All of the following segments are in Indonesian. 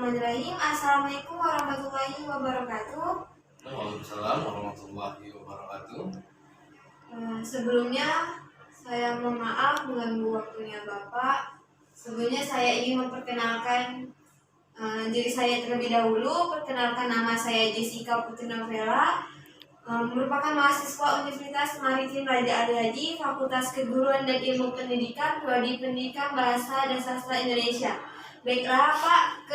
Bismillahirrahmanirrahim. Assalamualaikum warahmatullahi wabarakatuh. Waalaikumsalam warahmatullahi wabarakatuh. Sebelumnya saya mohon maaf mengganggu waktunya Bapak. Sebelumnya saya ingin memperkenalkan diri saya terlebih dahulu. Perkenalkan, nama saya Jessica Putri Novela, merupakan mahasiswa Universitas Maritim Raja Ali Haji, Fakultas Keguruan dan Ilmu Pendidikan, Prodi Pendidikan Bahasa dan Sastra Indonesia. Baiklah Pak,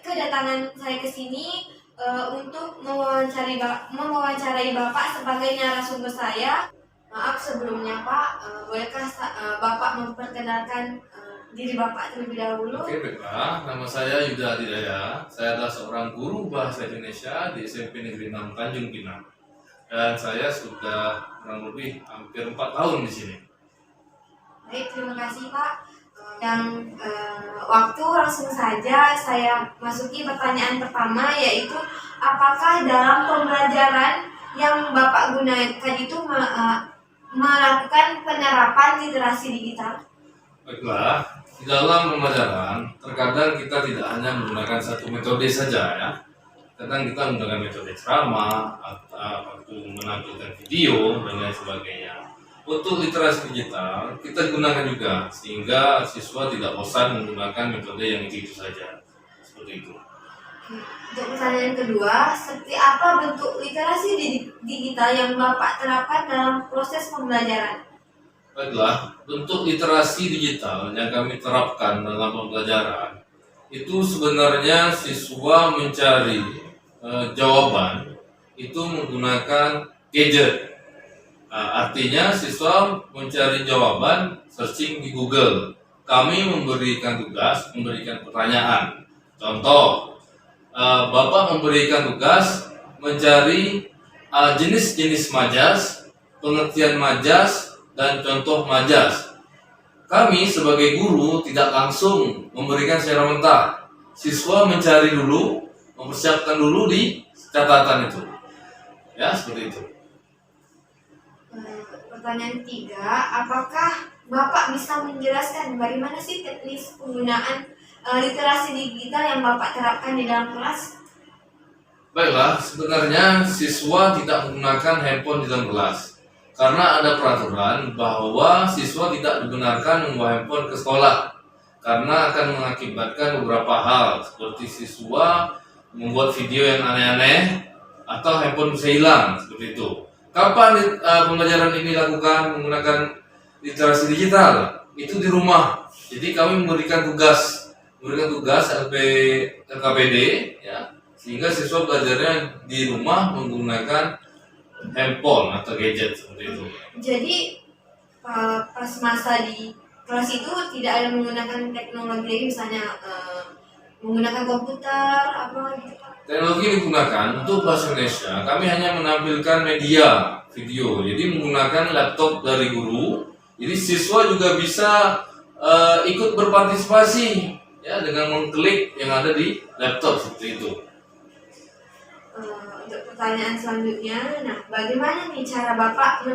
kedatangan saya ke sini untuk mewawancarai Bapak sebagai narasumber saya. Maaf sebelumnya Pak, bolehkah Bapak memperkenalkan diri Bapak terlebih dahulu? Oke, baiklah. Nama saya Yuda Adidaya. Saya adalah seorang guru bahasa Indonesia di SMP Negeri 6 Tanjung Pinang. Dan saya sudah kurang lebih hampir 4 tahun di sini. Baik, terima kasih Pak. Yang waktu langsung saja saya masuki pertanyaan pertama, yaitu apakah dalam pembelajaran yang Bapak gunakan itu melakukan penerapan literasi digital? Baiklah, di dalam pembelajaran terkadang kita tidak hanya menggunakan satu metode saja ya. Kadang kita menggunakan metode ceramah atau menampilkan video dan lain sebagainya. Untuk literasi digital kita gunakan juga sehingga siswa tidak bosan menggunakan metode yang itu saja. Seperti itu. Untuk pertanyaan kedua, seperti apa bentuk literasi digital yang Bapak terapkan dalam proses pembelajaran? Baiklah, bentuk literasi digital yang kami terapkan dalam pembelajaran itu sebenarnya siswa mencari jawaban itu menggunakan gadget. Artinya siswa mencari jawaban searching di Google. Kami memberikan tugas, memberikan pertanyaan. Contoh, Bapak memberikan tugas mencari jenis-jenis majas, pengertian majas, dan contoh majas. Kami sebagai guru tidak langsung memberikan secara mentah. Siswa mencari dulu, mempersiapkan dulu di catatan itu. Ya, seperti itu. Pertanyaan ketiga, apakah Bapak bisa menjelaskan bagaimana sih teknis penggunaan literasi digital yang Bapak terapkan di dalam kelas? Baiklah, sebenarnya siswa tidak menggunakan handphone di dalam kelas karena ada peraturan bahwa siswa tidak dibenarkan membawa handphone ke sekolah karena akan mengakibatkan beberapa hal seperti siswa membuat video yang aneh-aneh atau handphone bisa hilang, seperti itu. Kapan pembelajaran ini dilakukan menggunakan literasi digital? Itu di rumah. Jadi kami memberikan tugas LKPD ya, sehingga siswa belajarnya di rumah menggunakan handphone atau gadget seperti itu. Jadi pas masa di kelas itu tidak ada menggunakan teknologi, misalnya menggunakan komputer apa gitu Pak? Teknologi digunakan untuk bahasa Indonesia. Kami hanya menampilkan media video. Jadi menggunakan laptop dari guru. Jadi siswa juga bisa ikut berpartisipasi ya dengan mengklik yang ada di laptop seperti itu. Untuk pertanyaan selanjutnya, nah bagaimana nih cara Bapak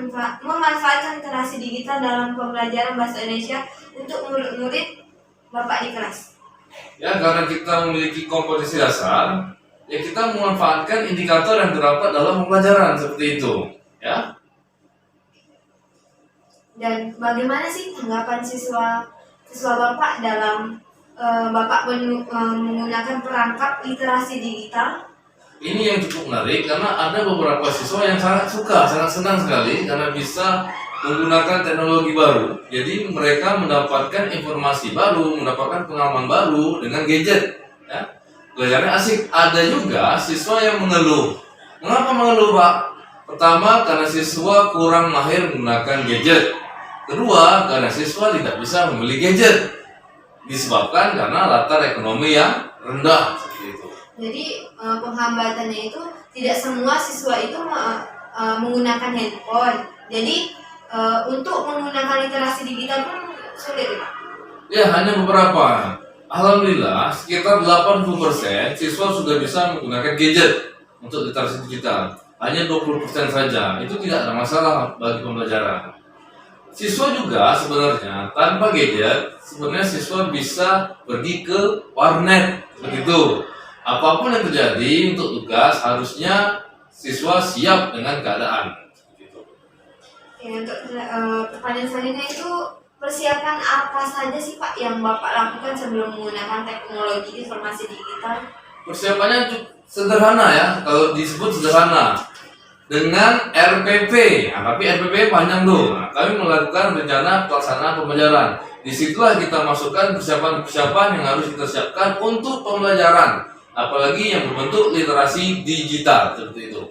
memanfaatkan literasi digital dalam pembelajaran bahasa Indonesia untuk murid-murid Bapak di kelas? Ya, karena kita memiliki kompetensi dasar, ya kita memanfaatkan indikator yang terdapat dalam pembelajaran seperti itu, ya. Dan bagaimana sih tanggapan siswa Bapak dalam Bapak menggunakan perangkat literasi digital? Ini yang cukup menarik karena ada beberapa siswa yang sangat senang sekali karena bisa menggunakan teknologi baru. Jadi mereka mendapatkan informasi baru, mendapatkan pengalaman baru dengan gadget. Ya. Belajarnya asik. Ada juga siswa yang mengeluh. Mengapa mengeluh, Pak? Pertama, karena siswa kurang mahir menggunakan gadget. Kedua, karena siswa tidak bisa membeli gadget. Disebabkan karena latar ekonomi yang rendah. Seperti itu. Jadi penghambatannya itu tidak semua siswa itu menggunakan handphone. Jadi untuk menggunakan literasi digital pun sulit, Pak? Ya, hanya beberapa. Alhamdulillah, sekitar 80% siswa sudah bisa menggunakan gadget untuk literasi digital. Hanya 20% saja. Itu tidak ada masalah bagi pembelajaran. Siswa juga sebenarnya tanpa gadget, sebenarnya siswa bisa pergi ke warnet, begitu. apapun yang terjadi untuk tugas harusnya siswa siap dengan keadaan. Gitu. Ya, untuk pertanyaan selanjutnya itu persiapan apa saja sih Pak yang Bapak lakukan sebelum menggunakan teknologi informasi digital? Persiapannya cukup sederhana ya, kalau disebut sederhana dengan RPP. Nah, tapi RPP panjang tuh. Nah, kami melakukan rencana pelaksanaan pembelajaran. Disitulah kita masukkan persiapan-persiapan yang harus kita siapkan untuk pembelajaran, apalagi yang berbentuk literasi digital seperti itu.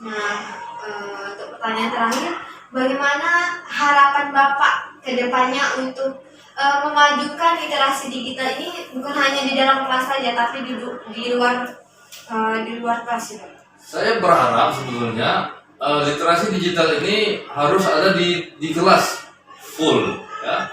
Nah, untuk pertanyaan terakhir, bagaimana harapan Bapak ke depannya untuk memajukan literasi digital ini bukan hanya di dalam kelas saja, tapi di luar kelas ya? Saya berharap sebetulnya literasi digital ini harus ada di kelas full, ya.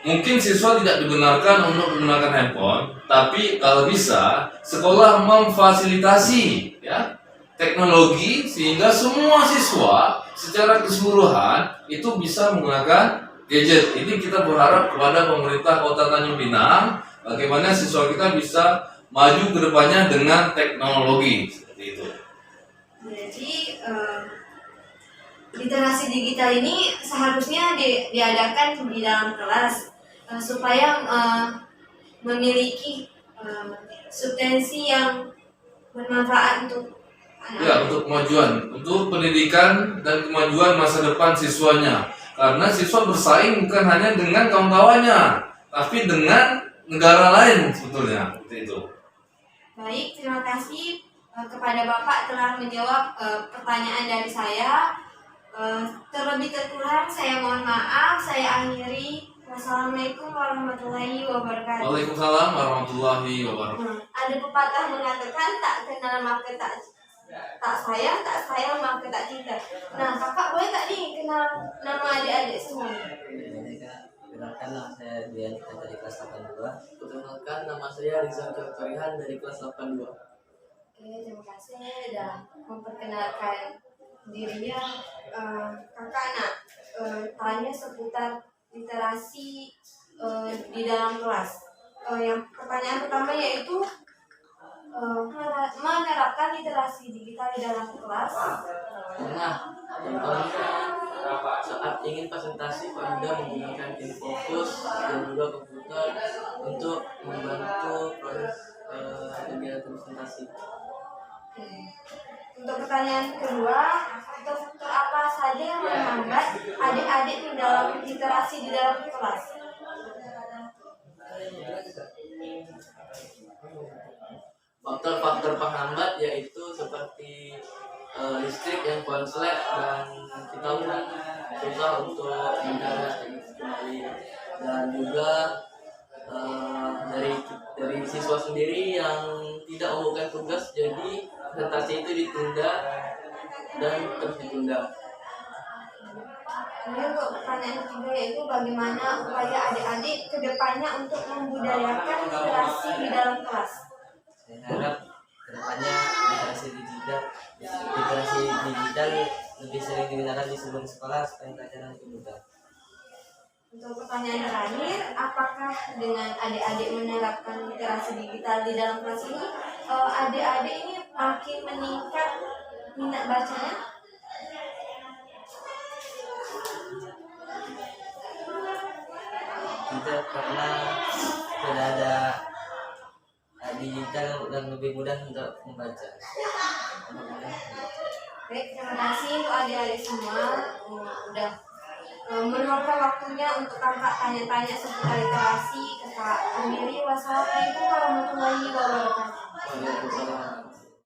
Mungkin siswa tidak dibenarkan untuk menggunakan handphone, tapi kalau bisa sekolah memfasilitasi ya teknologi sehingga semua siswa secara keseluruhan itu bisa menggunakan gadget. Ini kita berharap kepada pemerintah Kota Tanjung Pinang bagaimana siswa kita bisa maju ke depannya dengan teknologi seperti itu. Jadi literasi digital ini seharusnya diadakan di dalam kelas supaya memiliki substansi yang bermanfaat untuk Ya, untuk kemajuan, untuk pendidikan dan kemajuan masa depan siswanya. Karena siswa bersaing bukan hanya dengan kawan-kawannya, tapi dengan negara lain sebetulnya. Seperti itu. Baik, terima kasih kepada Bapak telah menjawab pertanyaan dari saya. Terlebih terkurang saya mohon maaf, saya akhiri. Wassalamualaikum warahmatullahi wabarakatuh. Waalaikumsalam warahmatullahi wabarakatuh. Ada pepatah mengatakan tak kenal maka tak sayang maka tak cinta. Nah, kakak boleh tak nih kenal nama adik-adik semua? Perkenalkan, nama saya Dian dari kelas 82. Perkenalkan, nama saya Rizal Jafarihan dari kelas 82. Oke, terima kasih sudah memperkenalkan dirinya. Kakak nak tanya seputar literasi di dalam kelas. Yang pertanyaan pertama yaitu menerapkan literasi digital di dalam kelas. Nah, contohnya saat ingin presentasi Anda menggunakan infocus dan juga komputer untuk membantu proses kegiatan presentasi. Untuk pertanyaan kedua, faktor apa saja yang menghambat adik-adik di dalam literasi di dalam kelas? Faktor-faktor penghambat yaitu seperti listrik yang konslet dan kita susah untuk mencairkan kembali, dan juga dari siswa sendiri yang tidak membuka tugas, jadi presentasi itu ditunda dan terus ditunda. Kemudian untuk pertanyaan ketiga yaitu bagaimana upaya adik-adik ke depannya untuk membudayakan literasi di dalam kelas? Saya harap kedepannya literasi digital lebih sering digunakan di sebelum sekolah supaya pelajaran lebih mudah. Untuk pertanyaan terakhir, apakah dengan adik-adik menerapkan literasi digital di dalam kelas ini, adik-adik ini makin meningkat minat bacanya? Tidak, karena sudah ada digital dan lebih mudah untuk membaca. Baik, terima kasih untuk adik-adik semua udah meluangkan waktunya untuk kakak tanya-tanya seputar literasi. Kakak akhiri, wassalamualaikum warahmatullahi wabarakatuh. Waalaikumsalam.